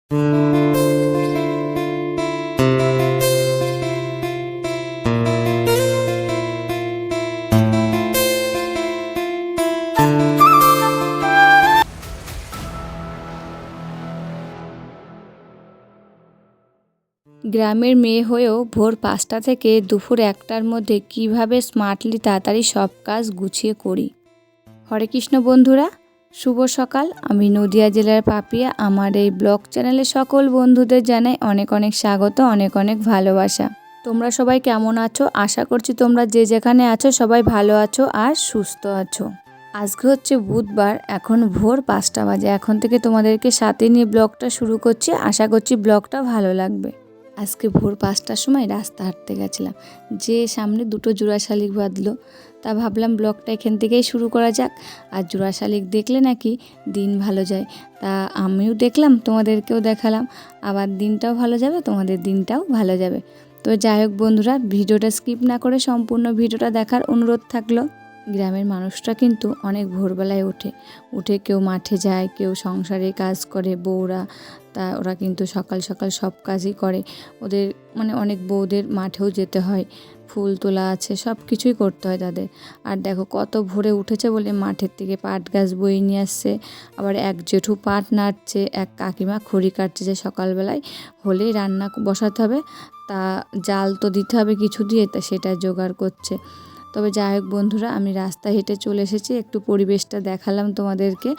গ্রামের মেয়ে হয়েও ভোর ৫টা থেকে দুপুর ১টার মধ্যে কিভাবে স্মার্টলি তাড়াতাড়ি সব কাজ গুছিয়ে করি। হরে কৃষ্ণ বন্ধুরা, শুভ সকাল। আমি নদিয়া জেলার পাপিয়া। আমার এই ব্লগ চ্যানেলে সকল বন্ধুদের জানাই অনেক অনেক স্বাগত, অনেক অনেক ভালোবাসা। তোমরা সবাই কেমন আছো? আশা করছি তোমরা যে যেখানে আছো সবাই ভালো আছো আর সুস্থ আছো। আজকে হচ্ছে বুধবার, এখন ভোর ৫টা বাজে। এখন থেকে তোমাদেরকে সাথে নিয়ে ব্লগটা শুরু করছি। আশা করছি ব্লগটা ভালো লাগবে। আজকে ভোর ৫টার সময় রাস্তা হাঁটতে গেছিলাম, যে সামনে দুটো জোড়া শালিক বাঁধলো। তা ভাবলাম ব্লগটা এখান থেকেই শুরু করা যাক। আর জোড়া শালিক দেখলে নাকি দিন ভালো যায়, তা আমিও দেখলাম, তোমাদেরকেও দেখালাম। আবার দিনটাও ভালো যাবে, তোমাদের দিনটাও ভালো যাবে। তো যাই হোক বন্ধুরা, ভিডিওটা স্কিপ না করে সম্পূর্ণ ভিডিওটা দেখার অনুরোধ থাকলো। গ্রামের মানুষরা কিন্তু অনেক ভোরবেলায় উঠে কেউ মাঠে যায়, কেউ সংসারে কাজ করে, বউরা তা ওরা কিন্তু সকাল সকাল সব কাজই করে। ওদের অনেক বউদের মাঠেও যেতে হয়, ফুল তোলা আছে, সব কিছুই করতে হয় তাদের। আর দেখো কত ভোরে উঠেছে বলে মাঠের থেকে পাট গাছ বয়ে নিয়ে আসছে। আবার এক জেঠু পাট নাড়ছে, এক কাকিমা খড়ি কাটছে, যে সকালবেলায় হলেই রান্না বসাতে হবে, তা জাল তো দিতে হবে কিছু দিয়ে, তা সেটা জোগাড় করছে। তবে যাই হোক বন্ধুরা, আমি রাস্তা হেঁটে চলে এসেছি, একটু পরিবেশটা দেখালাম তোমাদেরকে।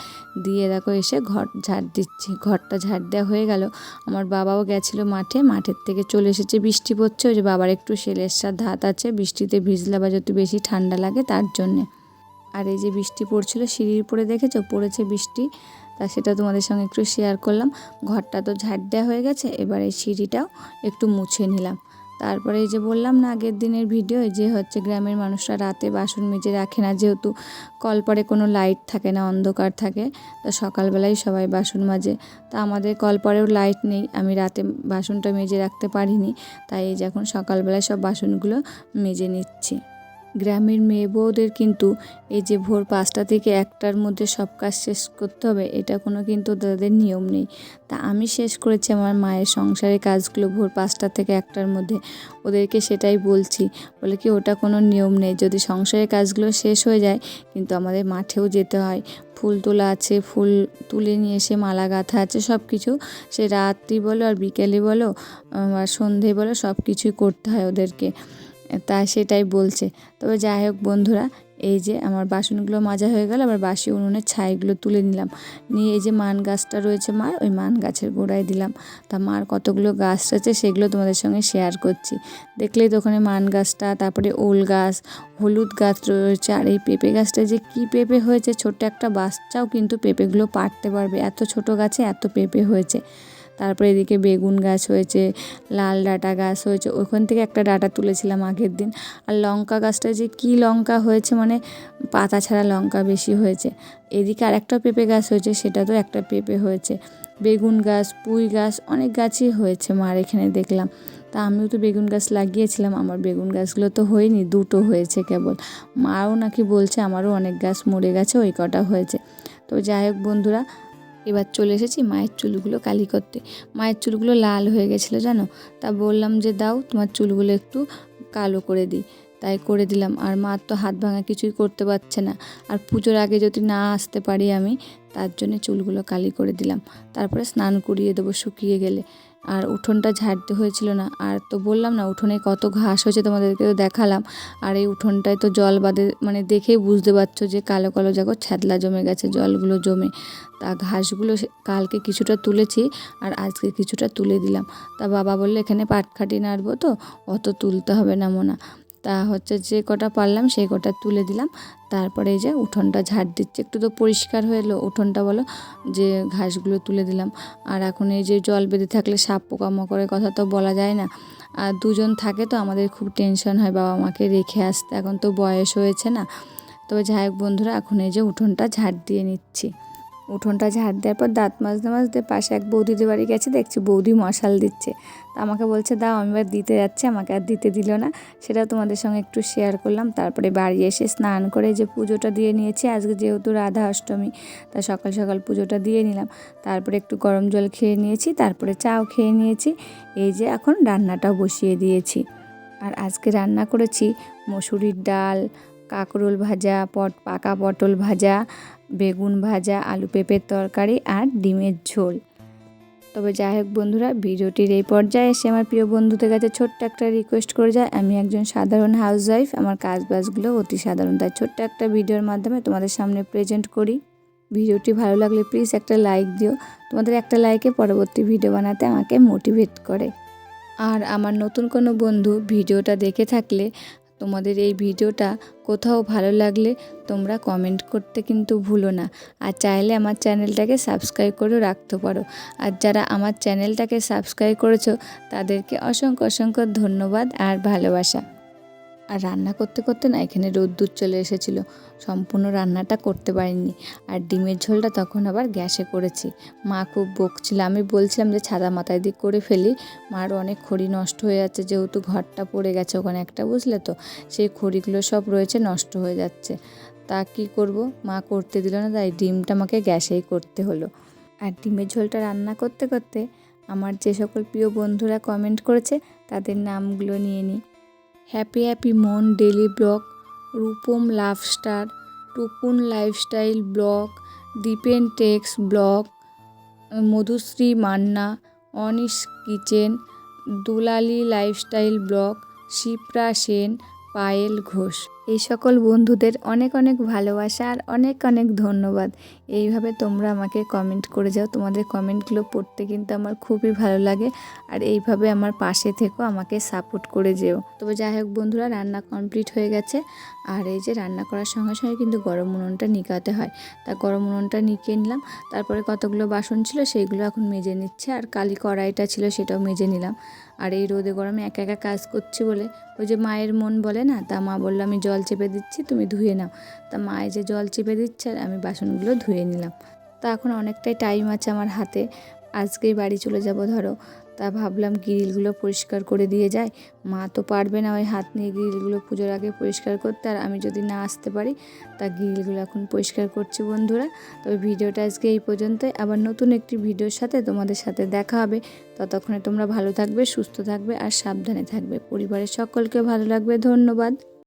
দিয়ে দেখো এসে ঘর ঝাড় দিচ্ছি। ঘরটা ঝাড় দেওয়া হয়ে গেল। আমার বাবাও গেছিলো মাঠের থেকে চলে এসেছে। বৃষ্টি পড়ছে, ওই যে বাবার একটু সেলেসার ধাত আছে, বৃষ্টিতে ভিজলে বা যদি বেশি ঠান্ডা লাগে তার জন্যে। আর এই যে বৃষ্টি পড়ছিল সিঁড়ির উপরে, দেখেছো পড়েছে বৃষ্টি, তা সেটা তোমাদের সঙ্গে একটু শেয়ার করলাম। ঘরটা তো ঝাড় দেওয়া হয়ে গেছে, এবার এই সিঁড়িটাও একটু মুছে নিলাম। তারপরে এই যে বললাম না আগের দিনের ভিডিও, যে হচ্ছে গ্রামের মানুষরা রাতে বাসন মেজে রাখে না, যেহেতু কলপারে কোনো লাইট থাকে না, অন্ধকার থাকে, তা সকালবেলায় সবাই বাসন মাজে। তা আমাদের কলপারেও লাইট নেই, আমি রাতে বাসনটা মেজে রাখতে পারিনি, তাই এই যখন সকালবেলায় সব বাসনগুলো মেজে নিচ্ছি। গ্রামের মেয়ে বউদের কিন্তু এই যে ভোর ৫টা থেকে ১টার মধ্যে সব কাজ শেষ করতে হবে, এটা কোনো কিন্তু তাদের নিয়ম নেই। তা আমি শেষ করেছি আমার মায়ের সংসারের কাজগুলো ভোর ৫টা থেকে ১টার মধ্যে। ওদেরকে সেটাই বলছি, বলে কি ওটা কোনো নিয়ম নেই, যদি সংসারের কাজগুলো শেষ হয়ে যায় কিন্তু আমাদের মাঠেও যেতে হয়, ফুল তোলা আছে, ফুল তুলে নিয়ে এসে মালা গাঁথা আছে, সব কিছু সে রাত্রি বলো আর বিকেলে বলো আর সন্ধে বলো, সব কিছুই করতে হয় ওদেরকে। তা সেটাই বলছে। তবে যাই হোক বন্ধুরা, এই যে আমার বাসনগুলো মাজা হয়ে গেল, আবার বাসি উনুনের ছাইগুলো তুলে নিলাম। নিয়ে এই যে মান গাছটা রয়েছে মার, ওই মান গাছের গোড়ায় দিলাম। তা মার কতগুলো গাছ রয়েছে সেগুলো তোমাদের সঙ্গে শেয়ার করছি। দেখলেই তো ওখানে মান গাছটা, তারপরে ওল গাছ, হলুদ গাছ রয়েছে, আর এই পেঁপে গাছটা যে কি পেঁপে হয়েছে, ছোট্ট একটা বাচ্চাও কিন্তু পেঁপেগুলো পাড়তে পারবে, এত ছোট গাছে এত পেঁপে হয়েছে। তারপরে এদিকে বেগুন গাছ হয়েছে, লাল ডাঁটা গাছ হয়েছে, ওখান থেকে একটা ডাঁটা তুলেছিলাম আগের দিন। আর লঙ্কা গাছটা যে কি লঙ্কা হয়েছে, পাতা ছাড়া লঙ্কা বেশি হয়েছে। এদিকে আরেকটা পেঁপে গাছ হয়েছে, সেটা তো একটা পেঁপে হয়েছে। বেগুন গাছ, পুঁই গাছ, অনেক গাছই হয়েছে মার এখানে দেখলাম। তা আমিও তো বেগুন গাছ লাগিয়েছিলাম, আমার বেগুন গাছগুলো তো হয়নি, দুটো হয়েছে কেবল। মাও নাকি বলছে আমারও অনেক গাছ মরে গেছে, ওই কটা হয়েছে। তো যাই হোক বন্ধুরা, এবার চলে এসেছি মায়ের চুলগুলো কালি করতে। মায়ের চুলগুলো লাল হয়ে গেছিলো জানো, তা বললাম যে দাও তোমার চুলগুলো একটু কালো করে দিই, তাই করে দিলাম। আর মার তো হাত ভাঙা কিছুই করতে পারছে না, আর পুজোর আগে যদি না আসতে পারি আমি, তার জন্য চুলগুলো কালি করে দিলাম। তারপরে স্নান করিয়ে দেবো শুকিয়ে গেলে। আর উঠোনটা ঝাড়তে হয়েছিল না, আর তো বললাম না উঠোনে কত ঘাস হয়েছে, তোমাদেরকেও দেখালাম। আর এই উঠোনটায় তো জল বাঁধে, দেখেই বুঝতে পারছো যে কালো কালো জায়গা ছ্যাদলা জমে গেছে, জলগুলো জমে। তা ঘাসগুলো কালকে কিছুটা তুলেছি, আর আজকে কিছুটা তুলে দিলাম। তা বাবা বললো এখানে পাটকাঠি নাড়বো, তো অত তুলতে হবে না মোনা। তা হচ্ছে যে কটা পারলাম সেই কটা তুলে দিলাম। তারপরে এই যে উঠোনটা ঝাড় দিচ্ছে, একটু তো পরিষ্কার হয়ে এলো উঠোনটা, বলো, যে ঘাসগুলো তুলে দিলাম। আর এখন এই যে জল বেঁধে থাকলে সাপ পোকামাকড়ের কথা তো বলা যায় না, আর দুজন থাকে তো আমাদের খুব টেনশন হয় বাবা মাকে রেখে আসতে, এখন তো বয়স হয়েছে না। তবে যাই হোক বন্ধুরা, এখন এই যে উঠোনটা ঝাড় দিয়ে নিচ্ছি। উঠোনটা ঝাড় দেওয়ার পর দাঁত মাজতে মাজতে পাশে এক বৌদিদের বাড়ি গেছে, দেখছি বৌদি মশাল দিচ্ছে। তা আমাকে বলছে দাও, আমি এবার দিতে যাচ্ছি, আমাকে আর দিতে দিল না। সেটাও তোমাদের সঙ্গে একটু শেয়ার করলাম। তারপরে বাড়ি এসে স্নান করে যে পুজোটা দিয়ে নিয়েছি, আজকে যেহেতু রাধা অষ্টমী, তা সকাল সকাল পুজোটা দিয়ে নিলাম। তারপরে একটু গরম জল খেয়ে নিয়েছি, তারপরে চাও খেয়ে নিয়েছি। এই যে এখন রান্নাটাও বসিয়ে দিয়েছি। আর আজকে রান্না করেছি মসুরির ডাল, কাঁকরোল ভাজা, পাকা পটল ভাজা, বেগুন ভাজা, আলু পেঁপের তরকারি আর ডিমের ঝোল। তবে যাই হোক বন্ধুরা, ভিডিওটির এই পর্যায়ে এসে আমার প্রিয় বন্ধুদের কাছে ছোট্ট একটা রিকোয়েস্ট করে যায়। আমি একজন সাধারণ হাউসওয়াইফ, আমার কাজবাজগুলো অতি সাধারণ, তাই ছোট্ট একটা ভিডিওর মাধ্যমে তোমাদের সামনে প্রেজেন্ট করি। ভিডিওটি ভালো লাগলে প্লিজ একটা লাইক দিও। তোমাদের একটা লাইকে পরবর্তী ভিডিও বানাতে আমাকে মোটিভেট করে। আর আমার নতুন কোনো বন্ধু ভিডিওটা দেখে থাকলে, তোমাদের এই ভিডিওটা কোথাও ভালো লাগলে তোমরা কমেন্ট করতে কিন্তু ভুলো না। আর চাইলে আমার চ্যানেলটাকে সাবস্ক্রাইব করে রাখতে পারো। আর যারা আমার চ্যানেলটাকে সাবস্ক্রাইব করেছো তাদেরকে অসংখ্য অসংখ্য ধন্যবাদ আর ভালোবাসা। আর রান্না করতে করতে না এখানে রোদ্দুর চলে এসেছিলো, সম্পূর্ণ রান্নাটা করতে পারিনি। আর ডিমের ঝোলটা তখন আবার গ্যাসে করেছি। মা খুব বকছিল, আমি বলছিলাম যে ছাদা মাথায় দিক করে ফেলি, মার অনেক খড়ি নষ্ট হয়ে যাচ্ছে, যেহেতু ঘরটা পড়ে গেছে ওখানে একটা, বুঝলে তো, সেই খড়িগুলো সব রয়েছে, নষ্ট হয়ে যাচ্ছে। তা কি করব, মা করতে দিল না, তাই ডিমটা আমাকে গ্যাসেই করতে হলো। আর ডিমের ঝোলটা রান্না করতে করতে আমার যে সকল প্রিয় বন্ধুরা কমেন্ট করেছে তাদের নামগুলো নিয়ে নিই। হ্যাপি হ্যাপি মন daily blog, Rupam lovestar, Tukun lifestyle blog, Dipen tech's blog, Madhushree Manna, Anish kitchen, Dulali lifestyle blog, Shipra Sen, Payel Ghosh. এই সকল বন্ধুদের অনেক অনেক ভালোবাসা আর অনেক অনেক ধন্যবাদ। এইভাবে তোমরা আমাকে কমেন্ট করে যাও, তোমাদের কমেন্টগুলো পড়তে কিন্তু আমার খুবই ভালো লাগে। আর এইভাবে আমার পাশে থেকেও আমাকে সাপোর্ট করে যেও। তবে যাই হোক বন্ধুরা, রান্না কমপ্লিট হয়ে গেছে। আর এই যে রান্না করার সঙ্গে সঙ্গে কিন্তু গরম উনুনটা নিকাতে হয়, তা গরম উনুনটা নিকে নিলাম। তারপরে কতগুলো বাসন ছিল সেইগুলো এখন মেজে নিচ্ছে, আর কালি কড়াইটা ছিল সেটাও মেজে নিলাম। আর এই রোদে গরমে একা একা কাজ করছি বলে, ওই যে মায়ের মন বলে না, তা মা বললো আমি জল চেপে দিচ্ছি, তুমি ধুয়ে নাও। তা মায়ে যে জল চেপে দিচ্ছে আর আমি বাসনগুলো ধুয়ে নিলাম। তা এখন অনেকটাই টাইম আছে আমার হাতে, আজকেই বাড়ি চলে যাব ধরো। তা ভাবলাম গ্রিলগুলো পরিষ্কার করে দিয়ে যায়, মা তো পারবে না ওই হাত নিয়ে গ্রিলগুলো পুজোর আগে পরিষ্কার করতে, আর আমি যদি না আসতে পারি, তা গ্রিলগুলো এখন পরিষ্কার করছি বন্ধুরা। তবে ভিডিওটা আজকে এই পর্যন্তই, আবার নতুন একটি ভিডিওর সাথে তোমাদের সাথে দেখা হবে। ততক্ষণে তোমরা ভালো থাকবে, সুস্থ থাকবে আর সাবধানে থাকবে। পরিবারের সকলকে ভালো লাগবে। ধন্যবাদ।